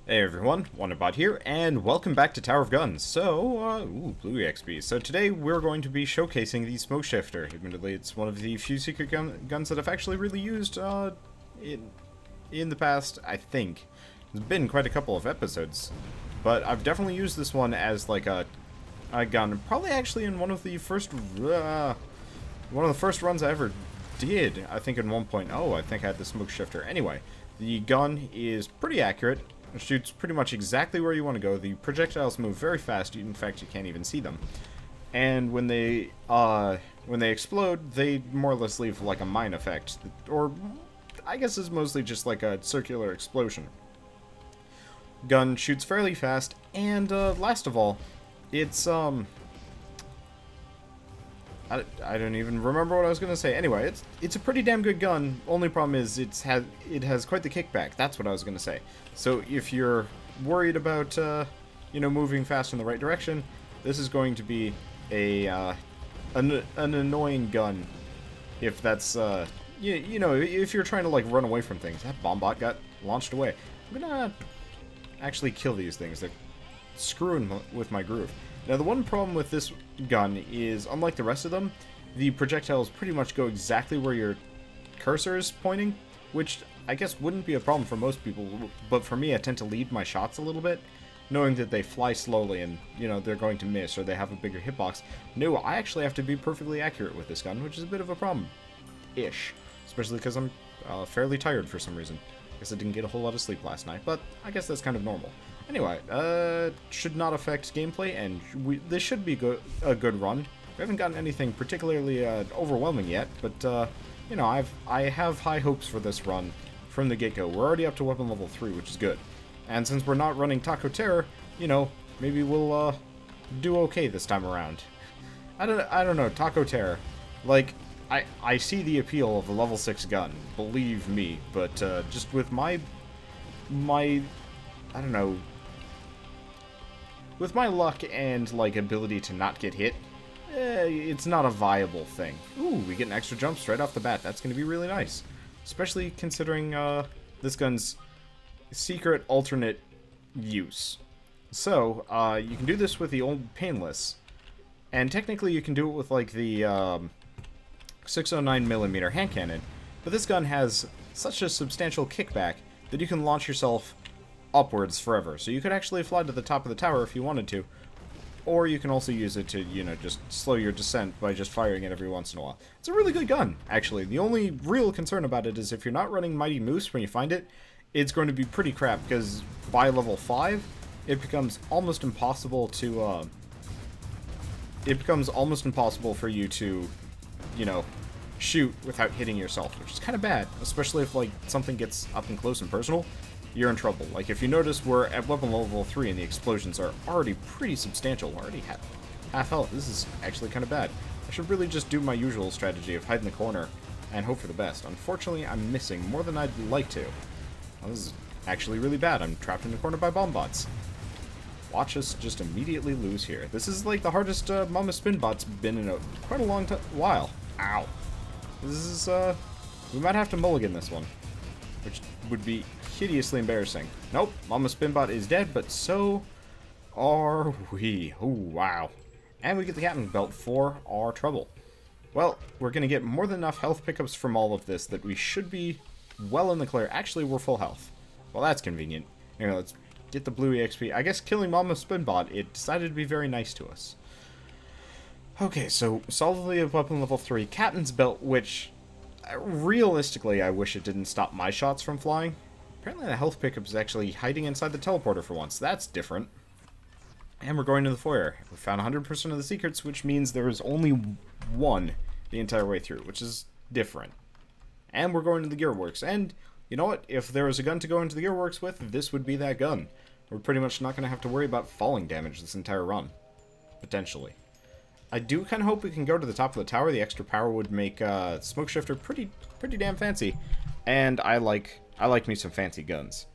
Hey everyone, WonderBot here, and welcome back to Tower of Guns. So, Blue EXP. So today we're going to be showcasing the Smoke Shifter. Admittedly, it's one of the few secret guns that I've actually really used in the past, I think. It's been quite a couple of episodes, but I've definitely used this one as like a gun. Probably actually in one of the first runs I ever did. I think in 1.0, I think I had the Smoke Shifter. Anyway, the gun is pretty accurate. It shoots pretty much exactly where you want to go. The projectiles move very fast. In fact, you can't even see them. And when they explode, they more or less leave like a mine effect, or I guess it's mostly just like a circular explosion. Gun shoots fairly fast, and last of all, it's I don't even remember what I was gonna say. Anyway, it's a pretty damn good gun. Only problem is it has quite the kickback. That's what I was gonna say. So if you're worried about moving fast in the right direction, this is going to be an annoying gun. If that's if you're trying to like run away from things. That bomb bot got launched away. I'm gonna actually kill these things. They're screwing with my groove. Now, the one problem with this gun is, unlike the rest of them, the projectiles pretty much go exactly where your cursor is pointing, which I guess wouldn't be a problem for most people, but for me, I tend to lead my shots a little bit, knowing that they fly slowly and, they're going to miss or they have a bigger hitbox. No, I actually have to be perfectly accurate with this gun, which is a bit of a problem-ish, especially because I'm fairly tired for some reason. I guess I didn't get a whole lot of sleep last night, but I guess that's kind of normal. Anyway, should not affect gameplay, and this should be a good run. We haven't gotten anything particularly overwhelming yet, but I have high hopes for this run from the get-go. We're already up to weapon level 3, which is good. And since we're not running Taco Terror, maybe we'll do okay this time around. I don't know, Taco Terror. Like, I see the appeal of a level 6 gun, believe me, but just with my I don't know, with my luck and, like, ability to not get hit, it's not a viable thing. Ooh, we get an extra jump straight off the bat. That's going to be really nice. Especially considering this gun's secret alternate use. So, you can do this with the old Painless. And technically you can do it with, like, the 609mm hand cannon. But this gun has such a substantial kickback that you can launch yourself upwards forever. So you could actually fly to the top of the tower if you wanted to. Or you can also use it to, just slow your descent by just firing it every once in a while. It's a really good gun, actually. The only real concern about it is if you're not running Mighty Moose when you find it, it's going to be pretty crap, because by level 5, it becomes almost impossible to, for you to, shoot without hitting yourself, which is kind of bad, especially if, like, something gets up and close and personal. You're in trouble. Like, if you notice, we're at weapon level 3 and the explosions are already pretty substantial. We're already half health. This is actually kind of bad. I should really just do my usual strategy of hide in the corner and hope for the best. Unfortunately, I'm missing more than I'd like to. Well, this is actually really bad. I'm trapped in the corner by bomb bots. Watch us just immediately lose here. This is like the hardest Mama Spin bot's been in quite a long while. Ow. This is, we might have to mulligan this one, which would be hideously embarrassing. Nope, Mama Spinbot is dead, but so are we. Oh, wow. And we get the Captain Belt for our trouble. Well, we're going to get more than enough health pickups from all of this that we should be well in the clear. Actually, we're full health. Well, that's convenient. Anyway, let's get the blue EXP. I guess killing Mama Spinbot, it decided to be very nice to us. Okay, so solidly at weapon level 3. Captain's Belt, which realistically, I wish it didn't stop my shots from flying. Apparently the health pickup is actually hiding inside the teleporter for once. That's different. And we're going to the foyer. We found 100% of the secrets, which means there is only one the entire way through, which is different. And we're going to the gearworks. And, you know what? If there was a gun to go into the gearworks with, this would be that gun. We're pretty much not going to have to worry about falling damage this entire run. Potentially. I do kind of hope we can go to the top of the tower. The extra power would make Smoke Shifter pretty damn fancy. And I like me some fancy guns.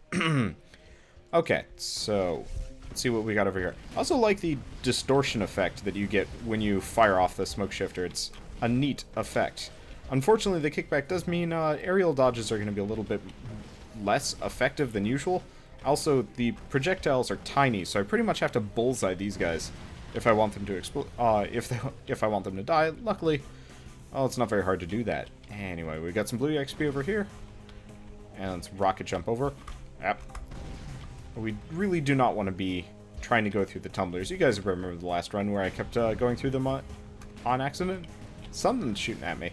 Okay, so let's see what we got over here. I also like the distortion effect that you get when you fire off the Smoke Shifter. It's a neat effect. Unfortunately, the kickback does mean aerial dodges are going to be a little bit less effective than usual. Also, the projectiles are tiny, so I pretty much have to bullseye these guys if I want them to explode. If I want them to die. Luckily, oh, it's not very hard to do that. Anyway, we got some blue XP over here, and let's rocket jump over. Yep. We really do not want to be trying to go through the tumblers. You guys remember the last run where I kept going through them on accident? Something's shooting at me.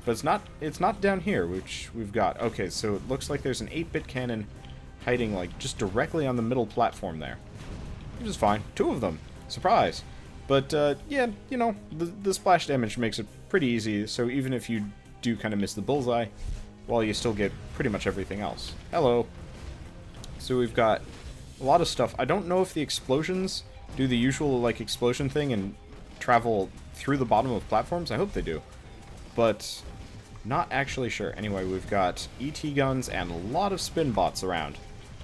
But it's not down here, which we've got. Okay, so it looks like there's an 8-bit cannon hiding, like, just directly on the middle platform there. Which is fine. 2 of them. Surprise. But, yeah, you know, the splash damage makes it pretty easy, so even if you do kind of miss the bullseye, well, you still get pretty much everything else. Hello. So we've got a lot of stuff. I don't know if the explosions do the usual, like, explosion thing and travel through the bottom of platforms. I hope they do. But not actually sure. Anyway, we've got ET guns and a lot of spin bots around.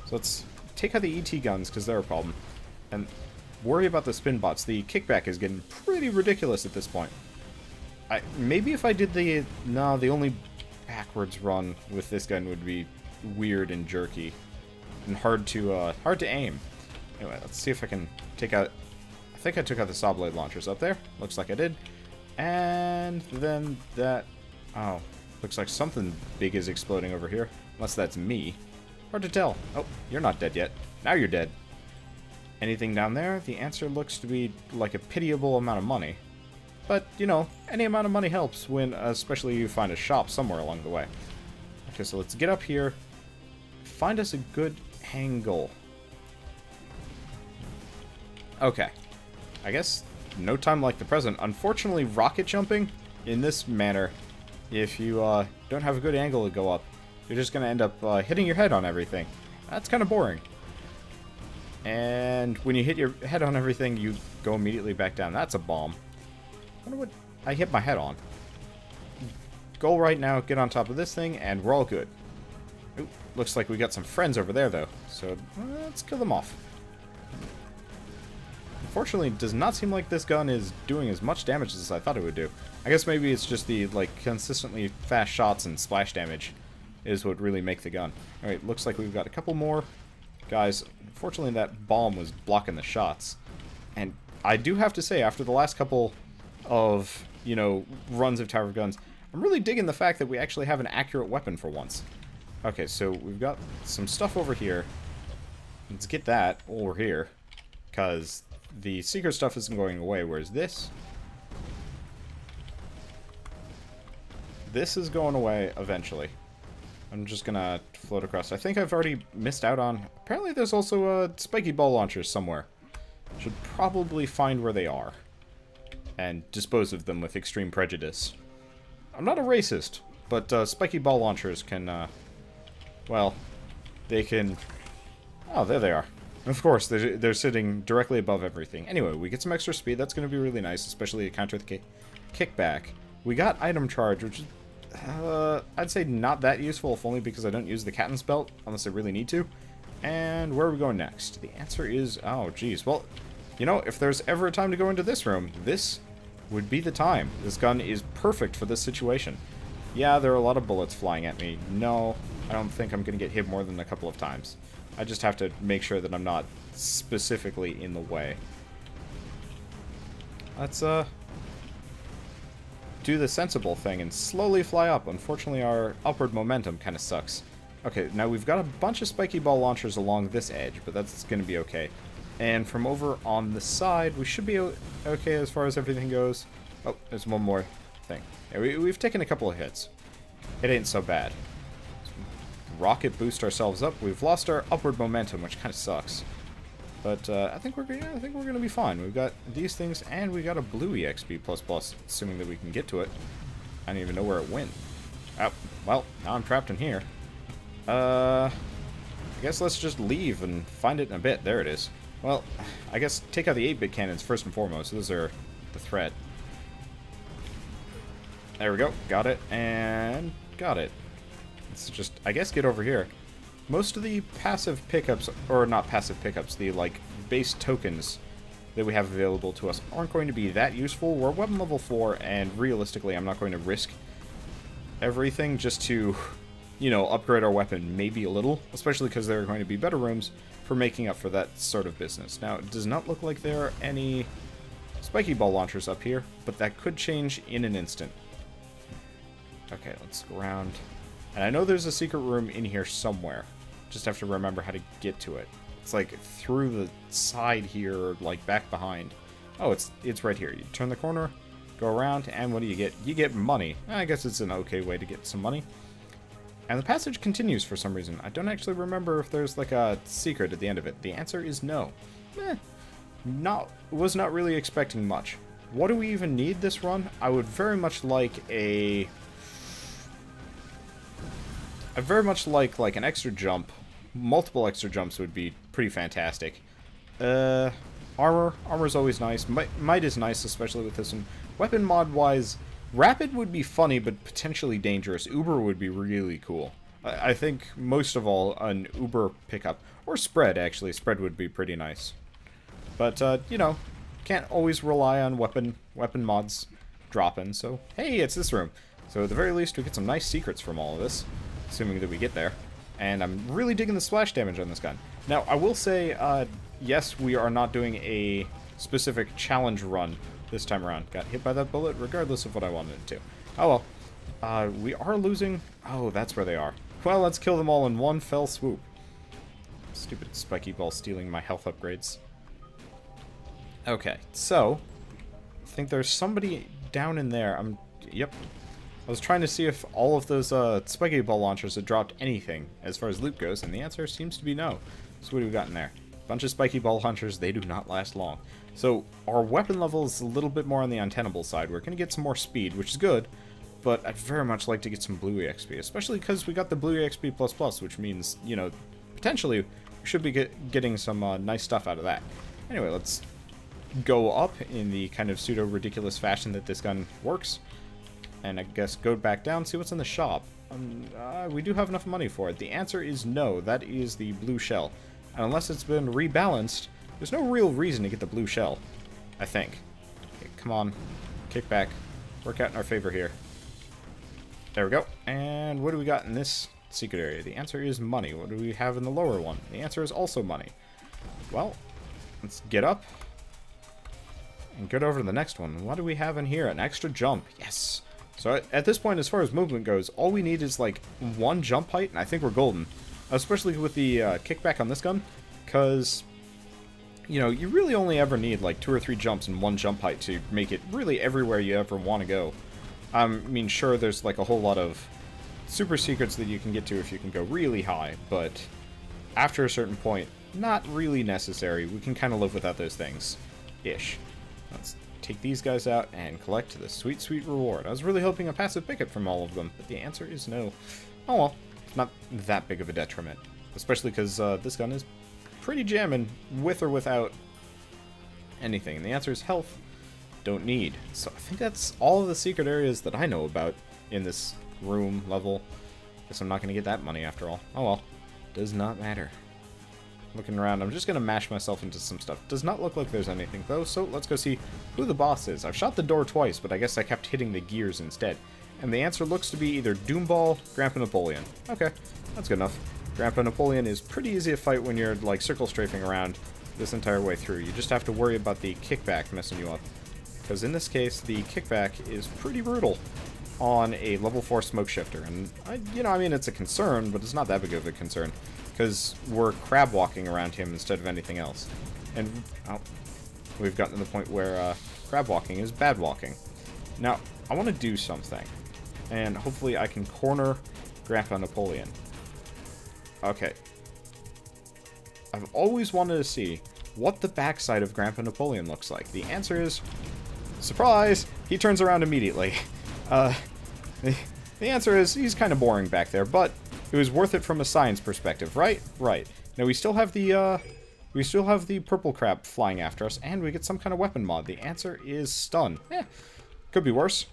So let's take out the ET guns, because they're a problem. And worry about the spin bots. The kickback is getting pretty ridiculous at this point. Maybe if I did the... No, the only backwards run with this gun would be weird and jerky. And hard to aim. Anyway, let's see if I can take out... I think I took out the saw blade launchers up there. Looks like I did. And then that... Oh, looks like something big is exploding over here. Unless that's me. Hard to tell. Oh, you're not dead yet. Now you're dead. Anything down there? The answer looks to be like a pitiable amount of money. But, you know, any amount of money helps when, especially you find a shop somewhere along the way. Okay, so let's get up here. Find us a good angle. Okay. I guess no time like the present. Unfortunately, rocket jumping in this manner, if you don't have a good angle to go up, you're just going to end up hitting your head on everything. That's kind of boring. And when you hit your head on everything, you go immediately back down. That's a bomb. I wonder what I hit my head on. Goal right now, get on top of this thing, and we're all good. Ooh, looks like we got some friends over there, though. So let's kill them off. Unfortunately, it does not seem like this gun is doing as much damage as I thought it would do. I guess maybe it's just the, like, consistently fast shots and splash damage is what really make the gun. Alright, looks like we've got a couple more guys. Unfortunately, that bomb was blocking the shots. And I do have to say, after the last couple of, you know, runs of Tower of Guns, I'm really digging the fact that we actually have an accurate weapon for once. Okay, so we've got some stuff over here. Let's get that over here, because the secret stuff isn't going away, whereas this is going away eventually. I'm just gonna float across. I think I've already missed out on... Apparently there's also spiky ball launchers somewhere. Should probably find where they are and dispose of them with extreme prejudice. I'm not a racist, but spiky ball launchers can, well, they can... Oh, there they are. Of course, they're sitting directly above everything. Anyway, we get some extra speed. That's going to be really nice, especially to counter the kickback. We got item charge, which is, I'd say not that useful, if only because I don't use the Captain's Belt, unless I really need to. And where are we going next? The answer is, oh, geez. Well, you know, if there's ever a time to go into this room, this would be the time. This gun is perfect for this situation. Yeah, there are a lot of bullets flying at me. No, I don't think I'm going to get hit more than a couple of times. I just have to make sure that I'm not specifically in the way. Let's, do the sensible thing and slowly fly up. Unfortunately, our upward momentum kind of sucks. Okay, now we've got a bunch of spiky ball launchers along this edge, but that's going to be okay. And from over on the side, we should be okay as far as everything goes. Oh, there's one more thing. Yeah, we've taken a couple of hits. It ain't so bad. Rocket boost ourselves up. We've lost our upward momentum, which kind of sucks. But I think we're gonna be fine. We've got these things, and we got a blue EXP++, assuming that we can get to it. I don't even know where it went. Oh, well, now I'm trapped in here. I guess let's just leave and find it in a bit. There it is. Well, I guess take out the 8-bit cannons first and foremost. Those are the threat. There we go. Got it. And got it. Let's just, I guess, get over here. Most of the passive pickups, or not passive pickups, the, like, base tokens that we have available to us aren't going to be that useful. We're weapon level 4, and realistically, I'm not going to risk everything just to, you know, upgrade our weapon maybe a little, especially because there are going to be better rooms for making up for that sort of business. Now, it does not look like there are any spiky ball launchers up here, but that could change in an instant. Okay, let's go around. And I know there's a secret room in here somewhere. Just have to remember how to get to it. It's like through the side here, or like back behind. Oh, it's right here. You turn the corner, go around, and what do you get? You get money. I guess it's an okay way to get some money. And the passage continues for some reason. I don't actually remember if there's like a secret at the end of it. The answer is no. Was not really expecting much. What do we even need this run? I would very much like a... I very much like an extra jump. Multiple extra jumps would be pretty fantastic. Armor's always nice. Might is nice, especially with this one. Weapon mod-wise, rapid would be funny, but potentially dangerous. Uber would be really cool. I think, most of all, an Uber pickup. Or spread, actually. Spread would be pretty nice. But, you know, can't always rely on weapon mods dropping, so, hey, it's this room. So, at the very least, we get some nice secrets from all of this, assuming that we get there. And I'm really digging the splash damage on this gun. Now, I will say, yes, we are not doing a specific challenge run this time around. Got hit by that bullet, regardless of what I wanted it to. Oh well. We are losing... Oh, that's where they are. Well, let's kill them all in one fell swoop. Stupid spiky ball stealing my health upgrades. Okay, so... I think there's somebody down in there. Yep. I was trying to see if all of those spiky ball launchers had dropped anything as far as loot goes, and the answer seems to be no. So what do we got in there? Bunch of spiky ball launchers, they do not last long. So our weapon level is a little bit more on the untenable side. We're going to get some more speed, which is good, but I'd very much like to get some blue EXP, especially because we got the blue EXP++, which means, you know, potentially we should be getting some nice stuff out of that. Anyway, let's go up in the kind of pseudo-ridiculous fashion that this gun works. And I guess go back down, see what's in the shop. We do have enough money for it. The answer is no. That is the blue shell. And unless it's been rebalanced, there's no real reason to get the blue shell, I think. Okay, come on. Kick back. Work out in our favor here. There we go. And what do we got in this secret area? The answer is money. What do we have in the lower one? The answer is also money. Well, let's get up. And get over to the next one. What do we have in here? An extra jump. Yes! So at this point, as far as movement goes, all we need is like one jump height, and I think we're golden. Especially with the kickback on this gun, because, you know, you really only ever need like 2 or 3 jumps and one jump height to make it really everywhere you ever want to go. I mean, sure, there's like a whole lot of super secrets that you can get to if you can go really high, but after a certain point, not really necessary. We can kind of live without those things. Ish. Let's take these guys out and collect the sweet, sweet reward. I was really hoping a passive pickup from all of them, but the answer is no. Oh well, it's not that big of a detriment. Especially because this gun is pretty jamming with or without anything. And the answer is health. Don't need. So I think that's all of the secret areas that I know about in this room level. Guess I'm not going to get that money after all. Oh well, does not matter. Looking around, I'm just going to mash myself into some stuff. Does not look like there's anything, though, so let's go see who the boss is. I've shot the door twice, but I guess I kept hitting the gears instead. And the answer looks to be either Doomball, Grandpa Napoleon. Okay, that's good enough. Grandpa Napoleon is pretty easy to fight when you're, like, circle strafing around this entire way through. You just have to worry about the kickback messing you up. Because in this case, the kickback is pretty brutal on a level 4 smoke shifter. And, I mean, it's a concern, but it's not that big of a concern. Because we're crab walking around him instead of anything else. And we've gotten to the point where crab walking is bad walking. Now, I want to do something. And hopefully I can corner Grandpa Napoleon. Okay. I've always wanted to see what the backside of Grandpa Napoleon looks like. The answer is... surprise! He turns around immediately. The answer is he's kind of boring back there, but... it was worth it from a science perspective, right? Right. Now we still have the purple crab flying after us, and we get some kind of weapon mod. The answer is stun. Could be worse.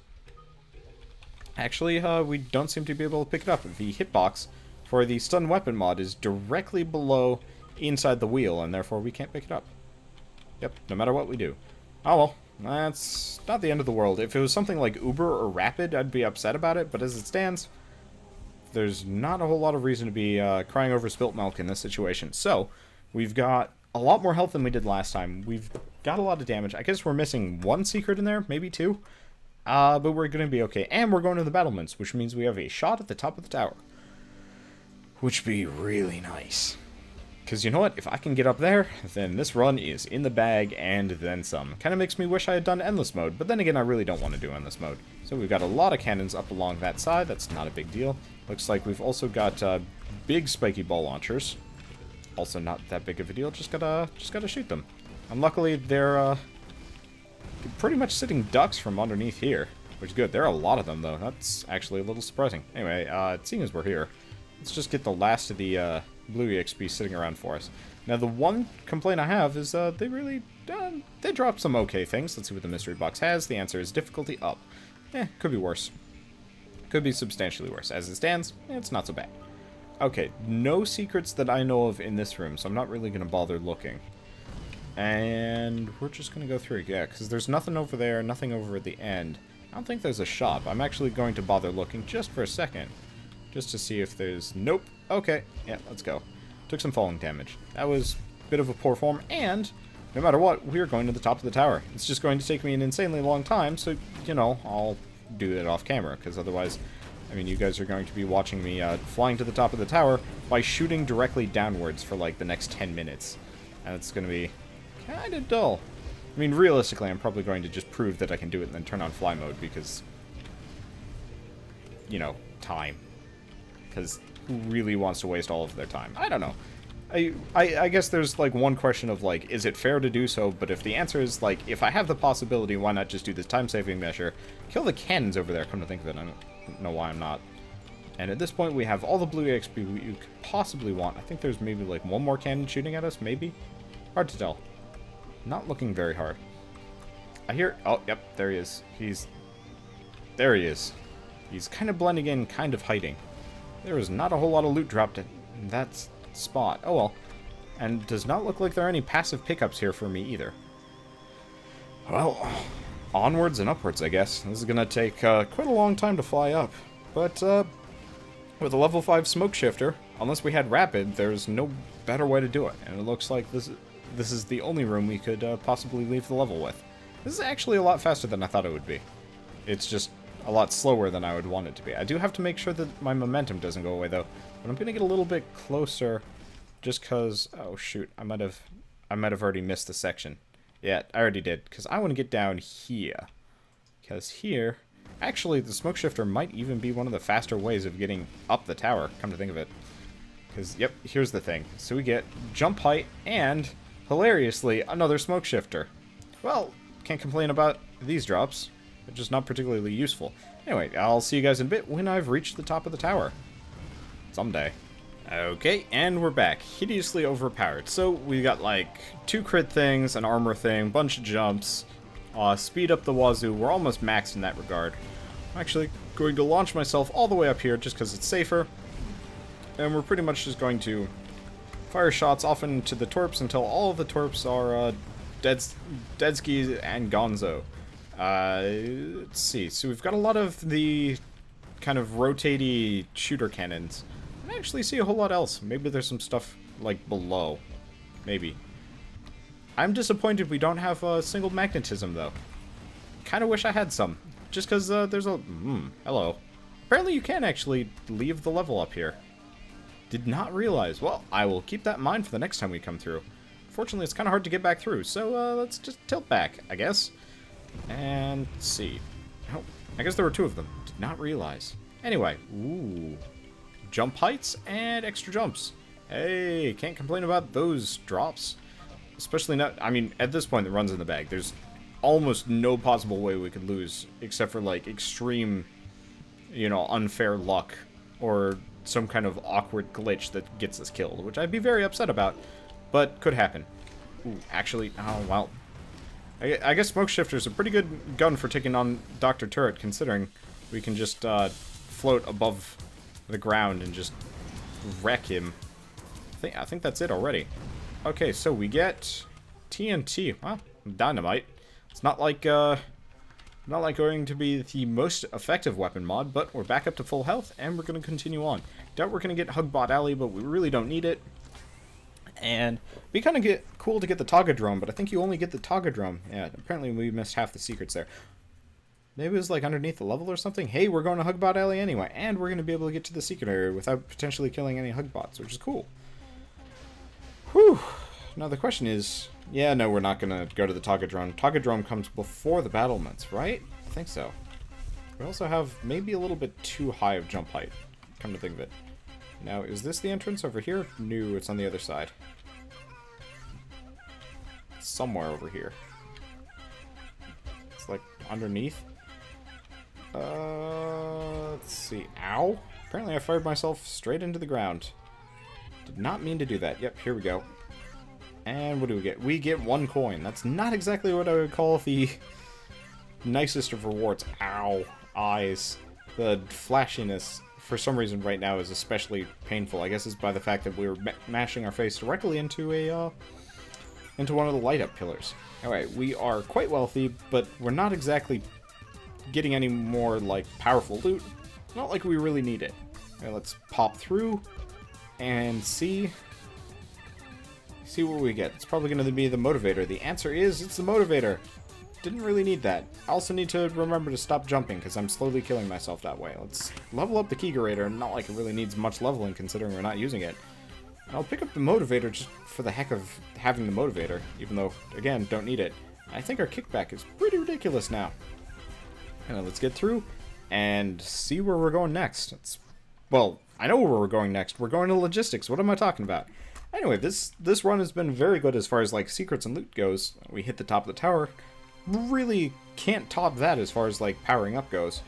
Actually, we don't seem to be able to pick it up. The hitbox for the stun weapon mod is directly below inside the wheel, and therefore we can't pick it up. Yep, no matter what we do. Oh well, that's not the end of the world. If it was something like Uber or Rapid, I'd be upset about it, but as it stands... there's not a whole lot of reason to be crying over spilt milk in this situation. So, we've got a lot more health than we did last time. We've got a lot of damage. I guess we're missing one secret in there, maybe two. But we're going to be okay. And we're going to the battlements, which means we have a shot at the top of the tower. Which would be really nice. Because you know what? If I can get up there, then this run is in the bag and then some. Kind of makes me wish I had done endless mode. But then again, I really don't want to do endless mode. So we've got a lot of cannons up along that side. That's not a big deal. Looks like we've also got big spiky ball launchers. Also not that big of a deal. Just gotta shoot them. And luckily, they're pretty much sitting ducks from underneath here. Which is good. There are a lot of them, though. That's actually a little surprising. Anyway, seeing as we're here, let's just get the last of the blue EXP sitting around for us. Now, the one complaint I have is they really, they dropped some okay things. Let's see what the mystery box has. The answer is difficulty up. Could be worse. Could be substantially worse. As it stands, it's not so bad. Okay, no secrets that I know of in this room, so I'm not really going to bother looking. And we're just going to go through, yeah, because there's nothing over there, nothing over at the end. I don't think there's a shop. I'm actually going to bother looking just for a second. Just to see if there's... Nope. Okay. Yeah, let's go. Took some falling damage. That was a bit of a poor form, and no matter what, we're going to the top of the tower. It's just going to take me an insanely long time, so, you know, I'll do it off camera, because otherwise, I mean, you guys are going to be watching me flying to the top of the tower by shooting directly downwards for, like, the next 10 minutes. And it's going to be kind of dull. I mean, realistically, I'm probably going to just prove that I can do it and then turn on fly mode, because, you know, time. Because who really wants to waste all of their time? I don't know. I guess there's, like, one question of, like, is it fair to do so? But if the answer is, like, if I have the possibility, why not just do this time-saving measure? Kill the cannons over there, come to think of it. I don't know why I'm not. And at this point, we have all the blue EXP you could possibly want. I think there's maybe, like, one more cannon shooting at us, maybe? Hard to tell. Not looking very hard. I hear... Oh, yep, there he is. There he is. He's kind of blending in, kind of hiding. There is not a whole lot of loot dropped in that spot. Oh well. And does not look like there are any passive pickups here for me either. Well, onwards and upwards, I guess. This is going to take quite a long time to fly up. But with a level 5 smoke shifter, unless we had rapid, there's no better way to do it. And it looks like this is the only room we could possibly leave the level with. This is actually a lot faster than I thought it would be. It's just a lot slower than I would want it to be. I do have to make sure that my momentum doesn't go away, though. But I'm going to get a little bit closer just because... Oh, shoot. I might have already missed the section. Yeah, I already did, because I want to get down here. Because here... Actually, the smoke shifter might even be one of the faster ways of getting up the tower, come to think of it. Because, yep, here's the thing. So we get jump height and, hilariously, another smoke shifter. Well, can't complain about these drops. They're just not particularly useful. Anyway, I'll see you guys in a bit when I've reached the top of the tower. Someday. Okay, and we're back. Hideously overpowered. So, we got, like, 2 crit things, an armor thing, bunch of jumps, speed up the wazoo. We're almost maxed in that regard. I'm actually going to launch myself all the way up here just because it's safer. And we're pretty much just going to fire shots off into the torps until all of the torps are Deadski and Gonzo. Let's see. So we've got a lot of the kind of rotatey shooter cannons. I don't actually see a whole lot else. Maybe there's some stuff, like, below. Maybe. I'm disappointed we don't have a single magnetism, though. Kind of wish I had some. Just because there's a... hello. Apparently you can actually leave the level up here. Did not realize. Well, I will keep that in mind for the next time we come through. Fortunately, it's kind of hard to get back through, so let's just tilt back, I guess. And let's see. Oh, I guess there were 2 of them. Did not realize. Anyway, ooh. Jump heights and extra jumps. Hey, can't complain about those drops. Especially not, I mean, at this point, the run's in the bag. There's almost no possible way we could lose, except for, like, extreme, you know, unfair luck, or some kind of awkward glitch that gets us killed, which I'd be very upset about, but could happen. Ooh, actually, oh, well. I guess Smoke Shifter's a pretty good gun for taking on Dr. Turret, considering we can just float above the ground and just wreck him. I think that's it already. Okay, so we get TNT. Well, dynamite. It's not like Not like going to be the most effective weapon mod, but we're back up to full health, and we're going to continue on. Doubt we're going to get Hugbot Alley, but we really don't need it. And it'd be kind of cool to get the Togadrome, but I think you only get the Togadrome. Yeah, apparently we missed half the secrets there. Maybe it was like underneath the level or something. Hey, we're going to Hugbot Alley anyway, and we're going to be able to get to the secret area without potentially killing any Hugbots, which is cool. Whew. Now the question is, yeah, no, we're not going to go to the Togadrome. Togadrome comes before the battlements, right? I think so. We also have maybe a little bit too high of jump height, come to think of it. Now, is this the entrance over here? No, it's on the other side. Somewhere over here. It's like underneath. Let's see. Ow! Apparently I fired myself straight into the ground. Did not mean to do that. Yep, here we go. And what do we get? We get 1 coin. That's not exactly what I would call the nicest of rewards. Ow. Eyes. The flashiness, for some reason right now, is especially painful. I guess it's by the fact that we were mashing our face directly into a, into one of the light-up pillars. Alright, we are quite wealthy, but we're not exactly getting any more, like, powerful loot. Not like we really need it. Alright, let's pop through and see what we get. It's probably going to be the motivator. The answer is, it's the motivator. Didn't really need that. I also need to remember to stop jumping, because I'm slowly killing myself that way. Let's level up the Keygerator. Not like it really needs much leveling, considering we're not using it. And I'll pick up the motivator just for the heck of having the motivator, even though, again, don't need it. I think our kickback is pretty ridiculous now. And let's get through and see where we're going next. Well, I know where we're going next. We're going to logistics. What am I talking about? Anyway, this run has been very good as far as, like, secrets and loot goes. We hit the top of the tower. Really can't top that as far as, like, powering up goes.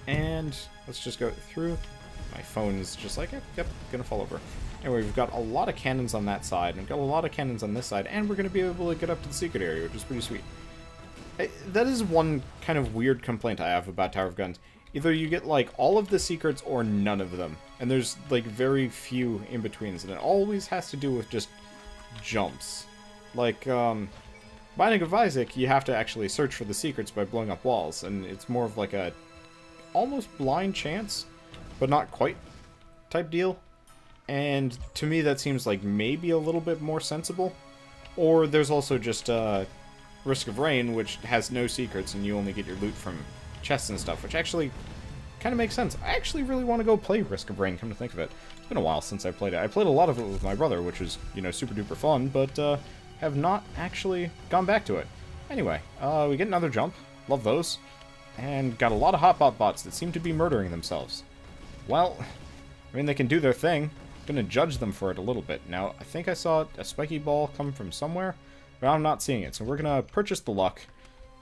And let's just go through. My phone's just like, yep, gonna fall over. Anyway, we've got a lot of cannons on that side, and we've got a lot of cannons on this side, and we're gonna be able to get up to the secret area, which is pretty sweet. That is one kind of weird complaint I have about Tower of Guns. Either you get, like, all of the secrets or none of them. And there's, like, very few in-betweens, and it always has to do with just jumps. Like, Binding of Isaac, you have to actually search for the secrets by blowing up walls, and it's more of like a almost blind chance, but not quite type deal. And to me that seems like maybe a little bit more sensible. Or there's also just Risk of Rain, which has no secrets and you only get your loot from chests and stuff, which actually kind of makes sense. I actually really want to go play Risk of Rain, come to think of it. It's been a while since I played it. I played a lot of it with my brother, which was, you know, super duper fun, but have not actually gone back to it. Anyway, we get another jump. Love those. And got a lot of hotbot bots that seem to be murdering themselves. Well, I mean, they can do their thing. I'm gonna judge them for it a little bit. Now, I think I saw a spiky ball come from somewhere, but I'm not seeing it. So we're gonna purchase the luck.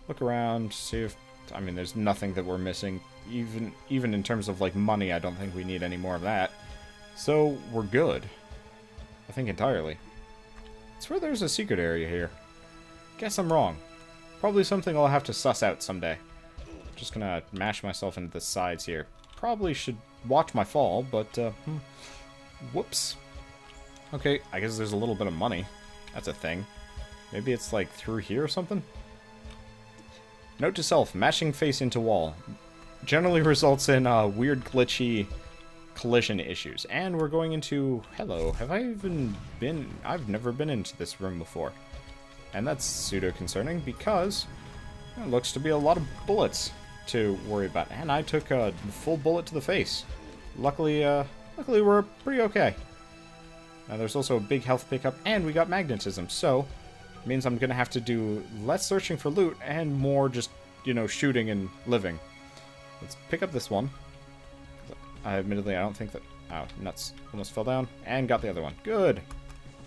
Look around, see if... I mean, there's nothing that we're missing. Even in terms of, like, money, I don't think we need any more of that. So, we're good. I think entirely. I swear there's a secret area here. Guess I'm wrong. Probably something I'll have to suss out someday. Just gonna mash myself into the sides here. Probably should watch my fall, but, whoops. Okay, I guess there's a little bit of money. That's a thing. Maybe it's, like, through here or something? Note to self, mashing face into wall generally results in, weird glitchy collision issues. And we're going into... Hello, have I even been... I've never been into this room before. And that's pseudo-concerning because it looks to be a lot of bullets to worry about. And I took a full bullet to the face. Luckily we're pretty okay. Now there's also a big health pickup, and we got magnetism, so it means I'm gonna have to do less searching for loot and more just, you know, shooting and living. Let's pick up this one. Admittedly, I don't think that... Oh, nuts. Almost fell down. And got the other one. Good.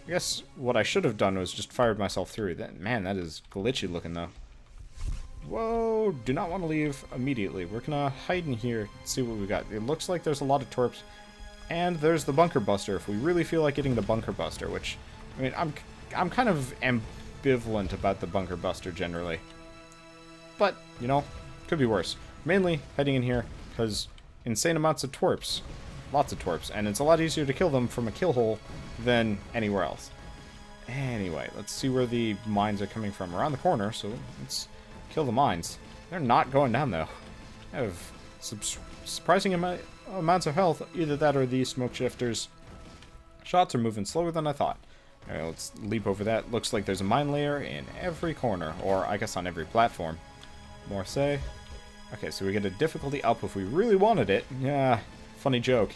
I guess what I should have done was just fired myself through. Man, that is glitchy looking, though. Whoa, do not want to leave immediately. We're gonna hide in here, see what we got. It looks like there's a lot of torps. And there's the Bunker Buster, if we really feel like getting the Bunker Buster, which... I mean, I'm kind of ambivalent about the Bunker Buster, generally. But, you know, could be worse. Mainly heading in here, because... insane amounts of twerps. Lots of twerps. And it's a lot easier to kill them from a kill hole than anywhere else. Anyway, let's see where the mines are coming from. Around the corner, so let's kill the mines. They're not going down, though. I have surprising amounts of health. Either that or these smoke shifters. Shots are moving slower than I thought. Alright, let's leap over that. Looks like there's a mine layer in every corner. Or, I guess, on every platform. More say. Okay, so we get a difficulty up if we really wanted it. Yeah, funny joke.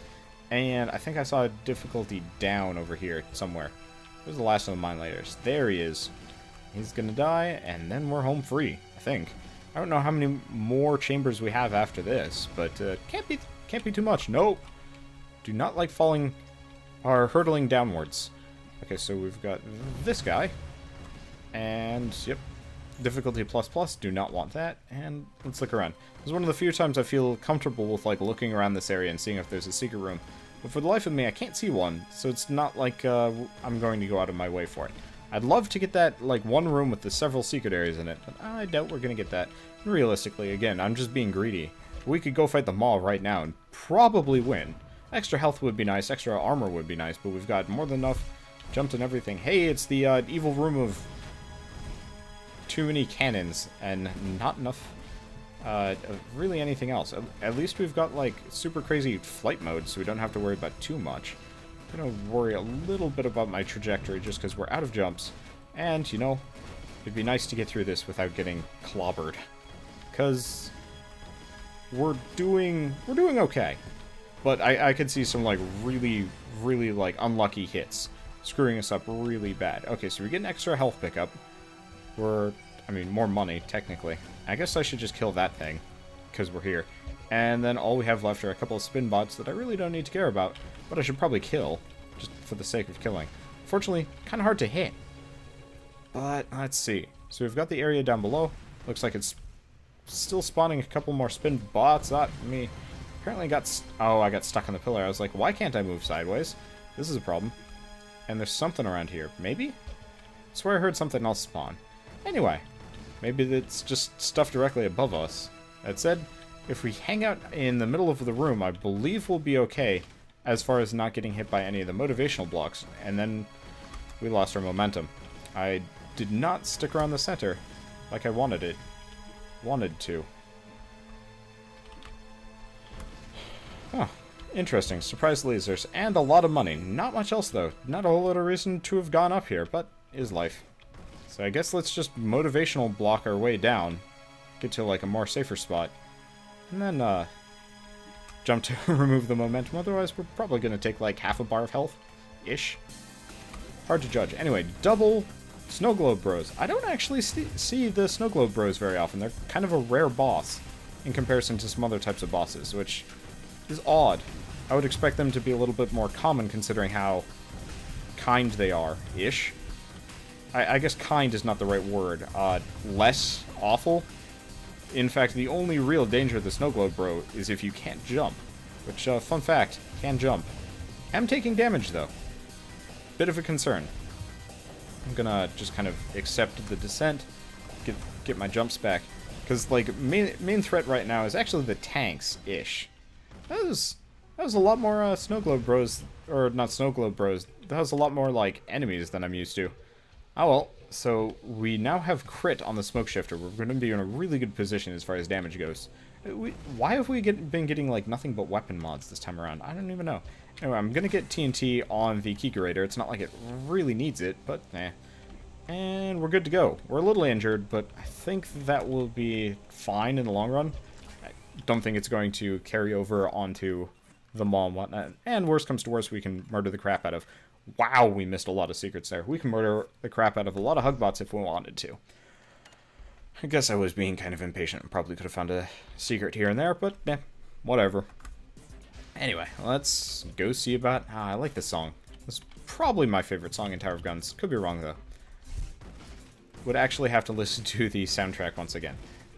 And I think I saw a difficulty down over here somewhere. Where's the last of the mine layers? There he is. He's gonna die, and then we're home free, I think. I don't know how many more chambers we have after this, but can't be too much. Nope. Do not like falling or hurtling downwards. Okay, so we've got this guy. And, yep. Difficulty ++, do not want that. And let's look around. This is one of the few times I feel comfortable with, like, looking around this area and seeing if there's a secret room. But for the life of me, I can't see one, so it's not like I'm going to go out of my way for it. I'd love to get that, like, one room with the several secret areas in it, but I doubt we're going to get that. Realistically, again, I'm just being greedy. We could go fight the Maw right now and probably win. Extra health would be nice, extra armor would be nice, but we've got more than enough jumps and everything. Hey, it's the evil room of too many cannons and not enough of really anything else. At least we've got, like, super crazy flight mode, so we don't have to worry about too much. I'm gonna worry a little bit about my trajectory just because we're out of jumps. And, you know, it'd be nice to get through this without getting clobbered. Because we're doing okay. But I could see some, like, really, like, unlucky hits screwing us up really bad. Okay, so we get an extra health pickup. I mean, more money, technically. I guess I should just kill that thing, because we're here. And then all we have left are a couple of spin bots that I really don't need to care about, but I should probably kill, just for the sake of killing. Fortunately, kind of hard to hit. But, let's see. So we've got the area down below. Looks like it's still spawning a couple more spin bots. Me. Apparently I got stuck on the pillar. I was like, why can't I move sideways? This is a problem. And there's something around here. Maybe? I swear I heard something else spawn. Anyway, maybe it's just stuff directly above us. That said, if we hang out in the middle of the room, I believe we'll be okay as far as not getting hit by any of the motivational blocks. And then we lost our momentum. I did not stick around the center like I wanted to. Huh. Interesting. Surprise lasers. And a lot of money. Not much else, though. Not a whole lot of reason to have gone up here, but is life. So I guess let's just motivational block our way down. Get to, like, a more safer spot. And then, jump to remove the momentum. Otherwise, we're probably going to take, like, half a bar of health-ish. Hard to judge. Anyway, double Snow Globe Bros. I don't actually see the Snow Globe Bros very often. They're kind of a rare boss in comparison to some other types of bosses, which is odd. I would expect them to be a little bit more common considering how kind they are-ish. I guess kind is not the right word. Less awful. In fact, the only real danger of the Snow Globe Bro is if you can't jump. Which, fun fact, can jump. Am taking damage, though. Bit of a concern. I'm gonna just kind of accept the descent, get my jumps back. Because, like, main threat right now is actually the tanks-ish. That was a lot more Snow Globe Bros, or not Snow Globe Bros. That was a lot more, like, enemies than I'm used to. Oh well, so we now have crit on the smoke shifter. We're going to be in a really good position as far as damage goes. Why have we been getting, like, nothing but weapon mods this time around? I don't even know. Anyway, I'm going to get TNT on the Kikurator. It's not like it really needs it, but eh. And we're good to go. We're a little injured, but I think that will be fine in the long run. I don't think it's going to carry over onto the Maw and whatnot. And worst comes to worst, we can murder the crap out of... Wow, we missed a lot of secrets there. We can murder the crap out of a lot of Hugbots if we wanted to. I guess I was being kind of impatient and probably could have found a secret here and there, but eh, whatever. Anyway, let's go see about... I like this song. It's probably my favorite song in Tower of Guns. Could be wrong, though. Would actually have to listen to the soundtrack once again.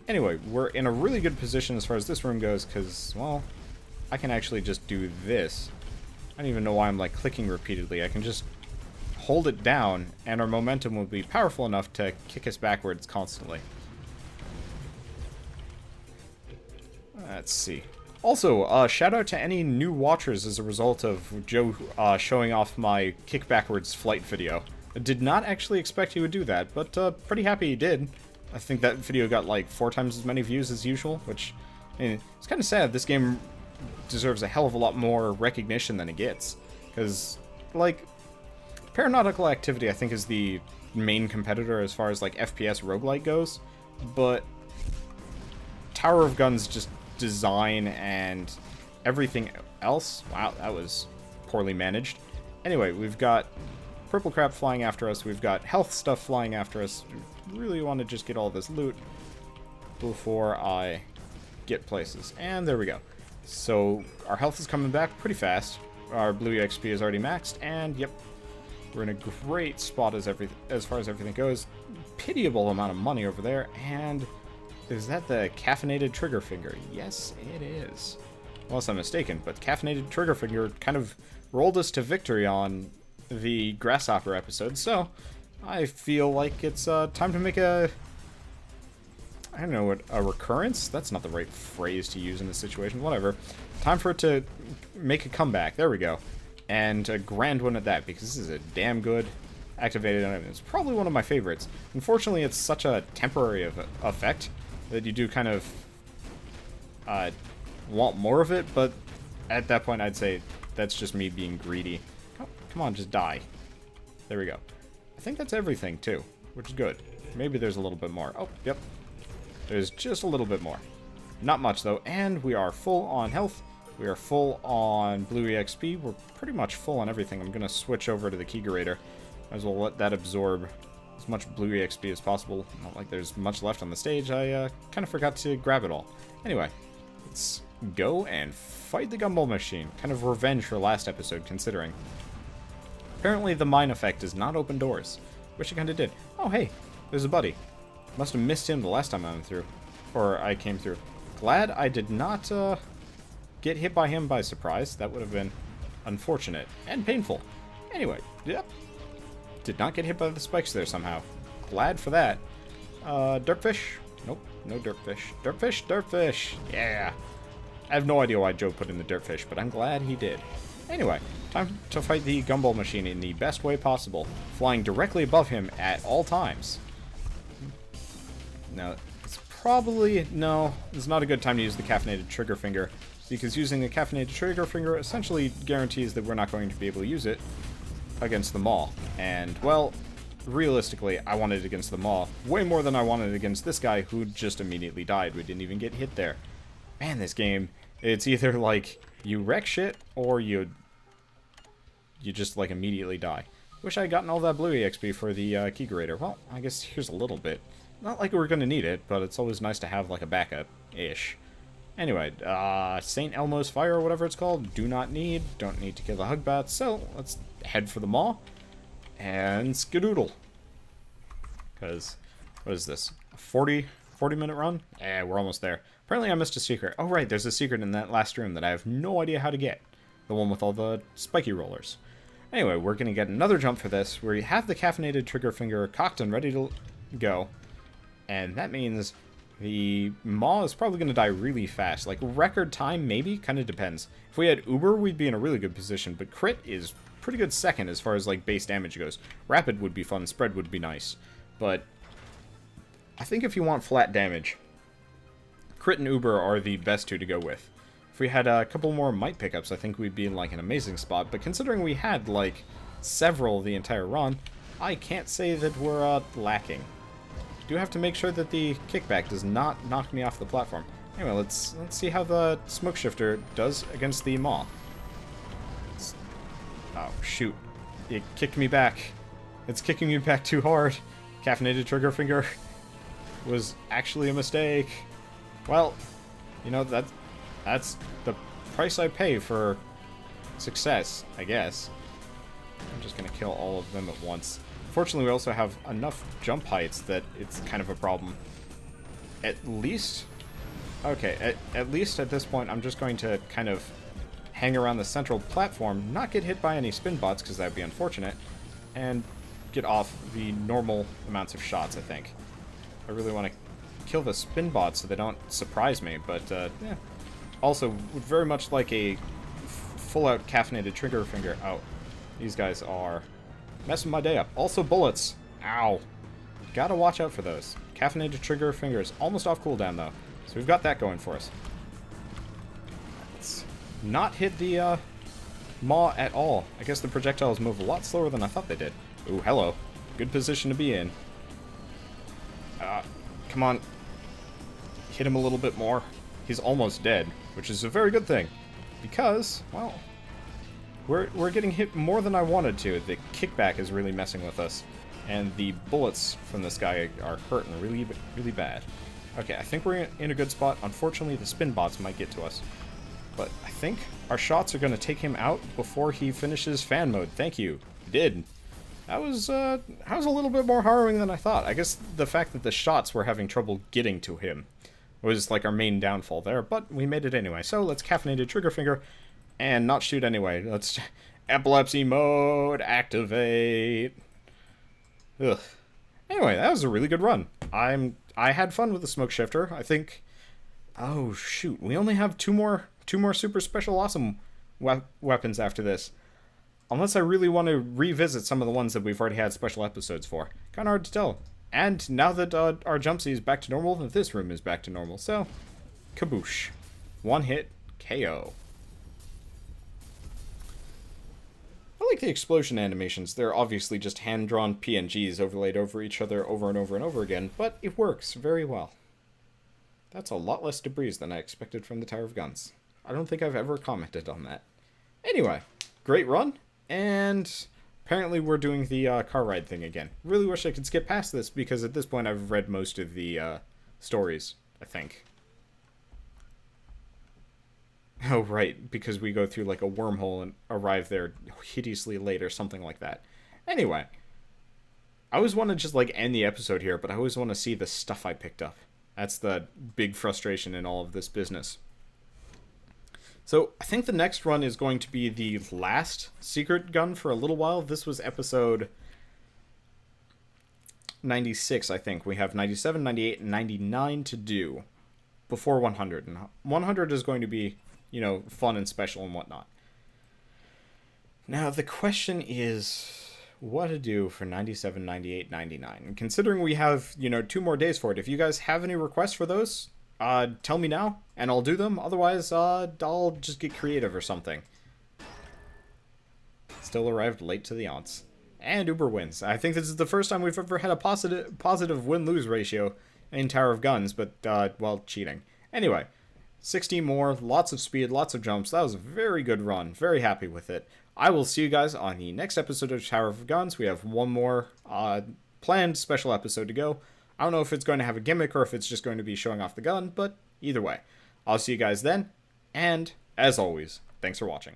Anyway, we're in a really good position as far as this room goes, because, well, I can actually just do this. I don't even know why I'm, like, clicking repeatedly. I can just hold it down, and our momentum will be powerful enough to kick us backwards constantly. Let's see. Also, shout out to any new watchers as a result of Joe showing off my kick backwards flight video. I did not actually expect he would do that, but pretty happy he did. I think that video got like 4 times as many views as usual, which, I mean, it's kind of sad. This game deserves a hell of a lot more recognition than it gets. Because, like, Paranautical Activity, I think, is the main competitor as far as, like, FPS roguelike goes. But Tower of Gun's just design and everything else, wow, that was poorly managed. Anyway, we've got purple crap flying after us. We've got health stuff flying after us. We really want to just get all this loot before I get places. And there we go. So our health is coming back pretty fast. Our blue EXP is already maxed. And yep, we're in a great spot as far as everything goes. Pitiable amount of money over there. And is that the caffeinated trigger finger? Yes, it is. Unless I'm mistaken, but caffeinated trigger finger kind of rolled us to victory on the grasshopper episode, so I feel like it's time to make a, I don't know, what, a recurrence? That's not the right phrase to use in this situation, whatever. Time for it to make a comeback, there we go. And a grand one at that, because this is a damn good activated item. It's probably one of my favorites. Unfortunately, it's such a temporary effect that you do kind of want more of it, but at that point I'd say that's just me being greedy. Come on, just die. There we go. I think that's everything, too, which is good. Maybe there's a little bit more. Oh, yep. There's just a little bit more. Not much, though, and we are full on health. We are full on blue EXP. We're pretty much full on everything. I'm going to switch over to the Keygerator. Might as well let that absorb as much blue EXP as possible. Not like there's much left on the stage. I kind of forgot to grab it all. Anyway, let's go and fight the gumball machine. Kind of revenge for last episode, considering. Apparently the mine effect does not open doors. Wish it kind of did. Oh, hey, there's a buddy. Must have missed him the last time I went through. Or I came through. Glad I did not get hit by him by surprise. That would have been unfortunate and painful. Anyway, yep. Did not get hit by the spikes there somehow. Glad for that. Dirtfish? Nope, no dirtfish. Dirtfish, dirtfish. Yeah. I have no idea why Joe put in the dirtfish, but I'm glad he did. Anyway, time to fight the gumball machine in the best way possible, flying directly above him at all times. Now, it's probably... no, it's not a good time to use the caffeinated trigger finger, because using the caffeinated trigger finger essentially guarantees that we're not going to be able to use it against the Maw. And, well, realistically, I wanted it against the Maw way more than I wanted it against this guy who just immediately died. We didn't even get hit there. Man, this game, it's either like you wreck shit or you just like immediately die. Wish I had gotten all that blue EXP for the Keygerator. Well, I guess here's a little bit. Not like we're gonna need it, but it's always nice to have like a backup-ish. Anyway, St. Elmo's Fire or whatever it's called, do not need, don't need to kill the Hugbats, so let's head for the Maw and skedoodle. Because, what is this, a 40-minute run? Eh, we're almost there. Apparently I missed a secret. Oh right, there's a secret in that last room that I have no idea how to get. The one with all the spiky rollers. Anyway, we're going to get another jump for this, where you have the caffeinated trigger finger cocked and ready to go. And that means the Maw is probably going to die really fast. Like, record time, maybe? Kind of depends. If we had Uber, we'd be in a really good position, but Crit is pretty good second as far as, like, base damage goes. Rapid would be fun, Spread would be nice. But I think if you want flat damage, Crit and Uber are the best two to go with. If we had a couple more Might pickups, I think we'd be in, like, an amazing spot. But considering we had, like, several the entire run, I can't say that we're, lacking. Do have to make sure that the kickback does not knock me off the platform. Anyway, let's see how the Smoke Shifter does against the Maw. Oh, shoot. It kicked me back. It's kicking me back too hard. Caffeinated trigger finger was actually a mistake. Well, you know, that's the price I pay for success, I guess. I'm just gonna kill all of them at once. Fortunately, we also have enough jump heights that it's kind of a problem. At least... okay, at least at this point, I'm just going to kind of hang around the central platform, not get hit by any spin bots, because that would be unfortunate, and get off the normal amounts of shots, I think. I really want to kill the spin bots so they don't surprise me, but, yeah. Also, would very much like a full-out caffeinated trigger finger. Oh, these guys are messing my day up. Also bullets. Ow. Gotta watch out for those. Caffeinated trigger finger is almost off cooldown, though. So we've got that going for us. Let's not hit the maw at all. I guess the projectiles move a lot slower than I thought they did. Ooh, hello. Good position to be in. Come on. Hit him a little bit more. He's almost dead, which is a very good thing. Because, well, we're getting hit more than I wanted to. The kickback is really messing with us. And the bullets from this guy are hurting really, really bad. Okay, I think we're in a good spot. Unfortunately, the spin bots might get to us. But I think our shots are going to take him out before he finishes fan mode. Thank you. He did. That was a little bit more harrowing than I thought. I guess the fact that the shots were having trouble getting to him was like our main downfall there, but we made it anyway. So let's caffeinated trigger finger and not shoot anyway. Let's epilepsy mode activate. Ugh. Anyway, that was a really good run. I had fun with the smoke shifter. I think. Oh shoot, we only have two more super special awesome weapons after this. Unless I really want to revisit some of the ones that we've already had special episodes for. Kinda hard to tell. And now that our jump C is back to normal, this room is back to normal. So, kaboosh. One hit, KO. I like the explosion animations. They're obviously just hand-drawn PNGs overlaid over each other over and over and over again, but it works very well. That's a lot less debris than I expected from the Tower of Guns. I don't think I've ever commented on that. Anyway, great run. And apparently we're doing the car ride thing again. Really wish I could skip past this, because at this point I've read most of the stories, I think. Oh, right, because we go through like a wormhole and arrive there hideously late or something like that. Anyway, I always want to just like end the episode here, but I always want to see the stuff I picked up. That's the big frustration in all of this business. So, I think the next run is going to be the last secret gun for a little while. This was episode 96, I think. We have 97, 98, and 99 to do before 100. And 100 is going to be, you know, fun and special and whatnot. Now, the question is what to do for 97, 98, 99. And considering we have, you know, 2 more days for it, if you guys have any requests for those, tell me now, and I'll do them. Otherwise, I'll just get creative or something. Still arrived late to the odds. And Uber wins. I think this is the first time we've ever had a positive win-lose ratio in Tower of Guns, but, well, cheating. Anyway, 16 more, lots of speed, lots of jumps. That was a very good run. Very happy with it. I will see you guys on the next episode of Tower of Guns. We have one more planned special episode to go. I don't know if it's going to have a gimmick or if it's just going to be showing off the gun, but either way. I'll see you guys then, and as always, thanks for watching.